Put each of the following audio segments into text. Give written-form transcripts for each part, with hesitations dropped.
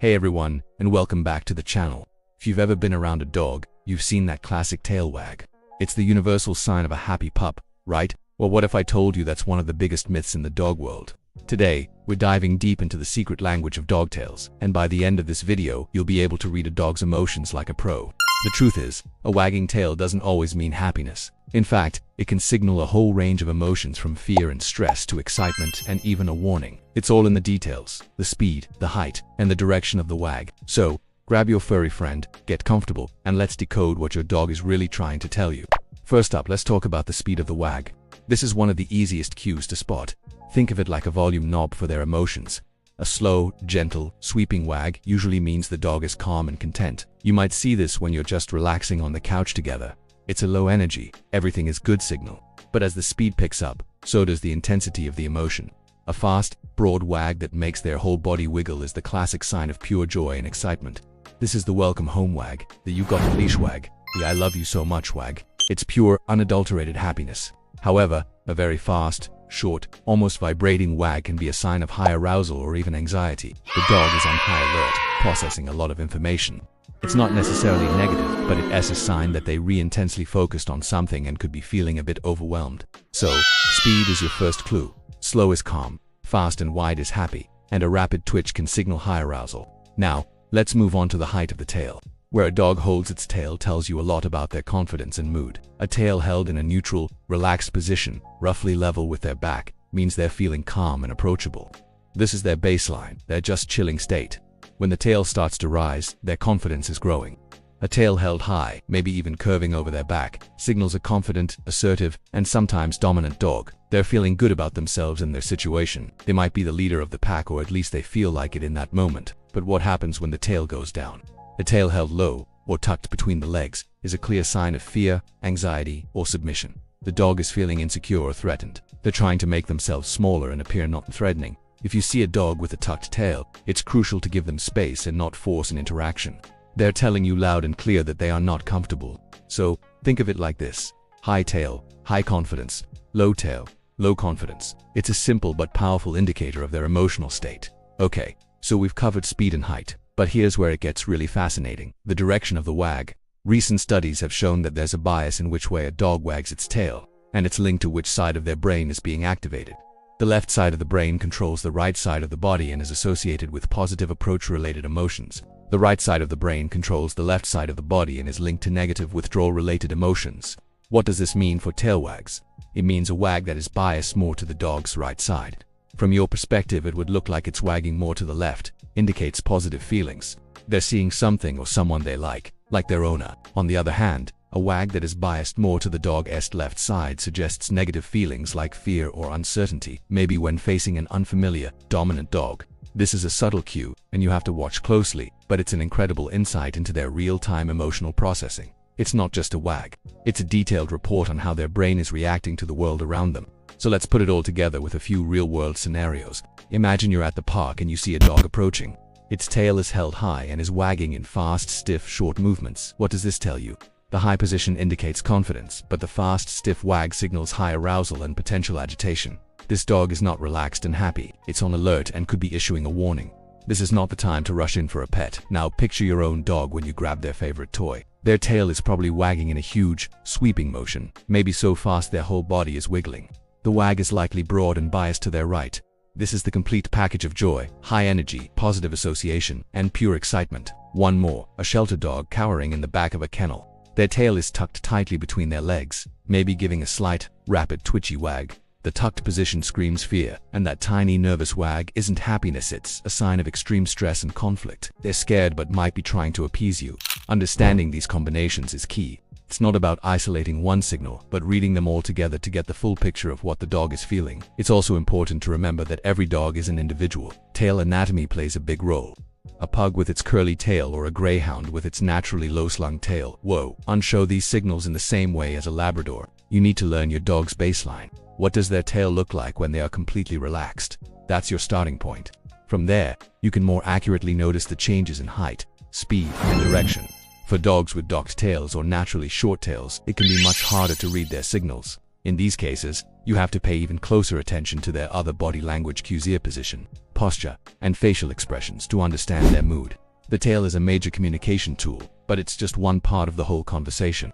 Hey everyone, and welcome back to the channel. If you've ever been around a dog, you've seen that classic tail wag. It's the universal sign of a happy pup, right? Well, what if I told you that's one of the biggest myths in the dog world? Today, we're diving deep into the secret language of dog tails, and by the end of this video, you'll be able to read a dog's emotions like a pro. The truth is, a wagging tail doesn't always mean happiness. In fact, it can signal a whole range of emotions from fear and stress to excitement and even a warning. It's all in the details, the speed, the height, and the direction of the wag. So, grab your furry friend, get comfortable, and let's decode what your dog is really trying to tell you. First up, let's talk about the speed of the wag. This is one of the easiest cues to spot. Think of it like a volume knob for their emotions. A slow, gentle, sweeping wag usually means the dog is calm and content. You might see this when you're just relaxing on the couch together. It's a low energy, everything is good signal. But as the speed picks up, so does the intensity of the emotion. A fast, broad wag that makes their whole body wiggle is the classic sign of pure joy and excitement. This is the welcome home wag, the you got the leash wag, the I love you so much wag. It's pure, unadulterated happiness. However, a very fast, short, almost vibrating wag can be a sign of high arousal or even anxiety. The dog is on high alert, processing a lot of information. It's not necessarily negative, but it's a sign that they're intensely focused on something and could be feeling a bit overwhelmed. So, speed is your first clue. Slow is calm, fast and wide is happy, and a rapid twitch can signal high arousal. Now, let's move on to the height of the tail. Where a dog holds its tail tells you a lot about their confidence and mood. A tail held in a neutral, relaxed position, roughly level with their back, means they're feeling calm and approachable. This is their baseline, their just chilling state. When the tail starts to rise, their confidence is growing. A tail held high, maybe even curving over their back, signals a confident, assertive, and sometimes dominant dog. They're feeling good about themselves and their situation. They might be the leader of the pack, or at least they feel like it in that moment. But what happens when the tail goes down? A tail held low, or tucked between the legs, is a clear sign of fear, anxiety, or submission. The dog is feeling insecure or threatened. They're trying to make themselves smaller and appear not threatening. If you see a dog with a tucked tail, it's crucial to give them space and not force an interaction. They're telling you loud and clear that they are not comfortable. So, think of it like this. High tail, high confidence. Low tail, low confidence. It's a simple but powerful indicator of their emotional state. Okay, so we've covered speed and height. But here's where it gets really fascinating. The direction of the wag. Recent studies have shown that there's a bias in which way a dog wags its tail, and it's linked to which side of their brain is being activated. The left side of the brain controls the right side of the body and is associated with positive approach-related emotions. The right side of the brain controls the left side of the body and is linked to negative withdrawal-related emotions. What does this mean for tail wags? It means a wag that is biased more to the dog's right side. From your perspective, it would look like it's wagging more to the left, indicates positive feelings. They're seeing something or someone they like their owner. On the other hand, a wag that is biased more to the dog's left side suggests negative feelings like fear or uncertainty, maybe when facing an unfamiliar, dominant dog. This is a subtle cue, and you have to watch closely, but it's an incredible insight into their real-time emotional processing. It's not just a wag. It's a detailed report on how their brain is reacting to the world around them. So let's put it all together with a few real-world scenarios. Imagine you're at the park and you see a dog approaching. Its tail is held high and is wagging in fast, stiff, short movements. What does this tell you? The high position indicates confidence, but the fast, stiff wag signals high arousal and potential agitation. This dog is not relaxed and happy. It's on alert and could be issuing a warning. This is not the time to rush in for a pet. Now picture your own dog when you grab their favorite toy. Their tail is probably wagging in a huge, sweeping motion, maybe so fast their whole body is wiggling. The wag is likely broad and biased to their right. This is the complete package of joy, high energy, positive association, and pure excitement. One more, a shelter dog cowering in the back of a kennel. Their tail is tucked tightly between their legs, maybe giving a slight, rapid, twitchy wag. The tucked position screams fear, and that tiny, nervous wag isn't happiness, it's a sign of extreme stress and conflict. They're scared but might be trying to appease you. Understanding these combinations is key. It's not about isolating one signal, but reading them all together to get the full picture of what the dog is feeling. It's also important to remember that every dog is an individual. Tail anatomy plays a big role. A pug with its curly tail or a greyhound with its naturally low-slung tail won't show these signals in the same way as a Labrador. You need to learn your dog's baseline. What does their tail look like when they are completely relaxed? That's your starting point. From there, you can more accurately notice the changes in height, speed, and direction. For dogs with docked tails or naturally short tails, it can be much harder to read their signals. In these cases, you have to pay even closer attention to their other body language cues, ear position, posture, and facial expressions to understand their mood. The tail is a major communication tool, but it's just one part of the whole conversation.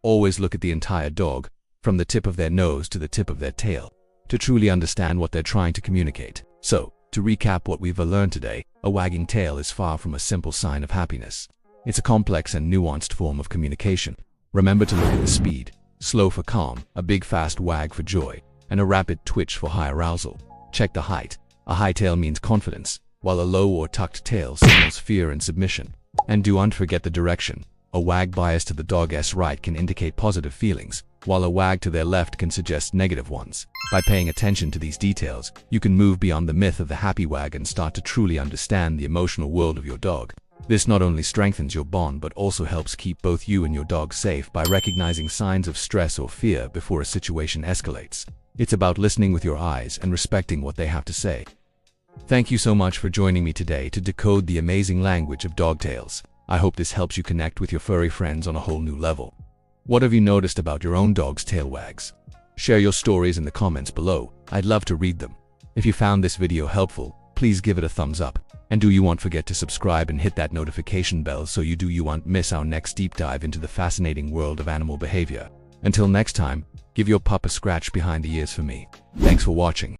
Always look at the entire dog, from the tip of their nose to the tip of their tail, to truly understand what they're trying to communicate. So, to recap what we've learned today, a wagging tail is far from a simple sign of happiness. It's a complex and nuanced form of communication. Remember to look at the speed: slow for calm, a big fast wag for joy, and a rapid twitch for high arousal. Check the height. A high tail means confidence, while a low or tucked tail signals fear and submission. And don't forget the direction. A wag biased to the dog's right can indicate positive feelings, while a wag to their left can suggest negative ones. By paying attention to these details, you can move beyond the myth of the happy wag and start to truly understand the emotional world of your dog. This not only strengthens your bond but also helps keep both you and your dog safe by recognizing signs of stress or fear before a situation escalates. It's about listening with your eyes and respecting what they have to say. Thank you so much for joining me today to decode the amazing language of dog tails. I hope this helps you connect with your furry friends on a whole new level. What have you noticed about your own dog's tail wags? Share your stories in the comments below. I'd love to read them. If you found this video helpful, please give it a thumbs up. And do you won't forget to subscribe and hit that notification bell so you won't miss our next deep dive into the fascinating world of animal behavior. Until next time, give your pup a scratch behind the ears for me. Thanks for watching.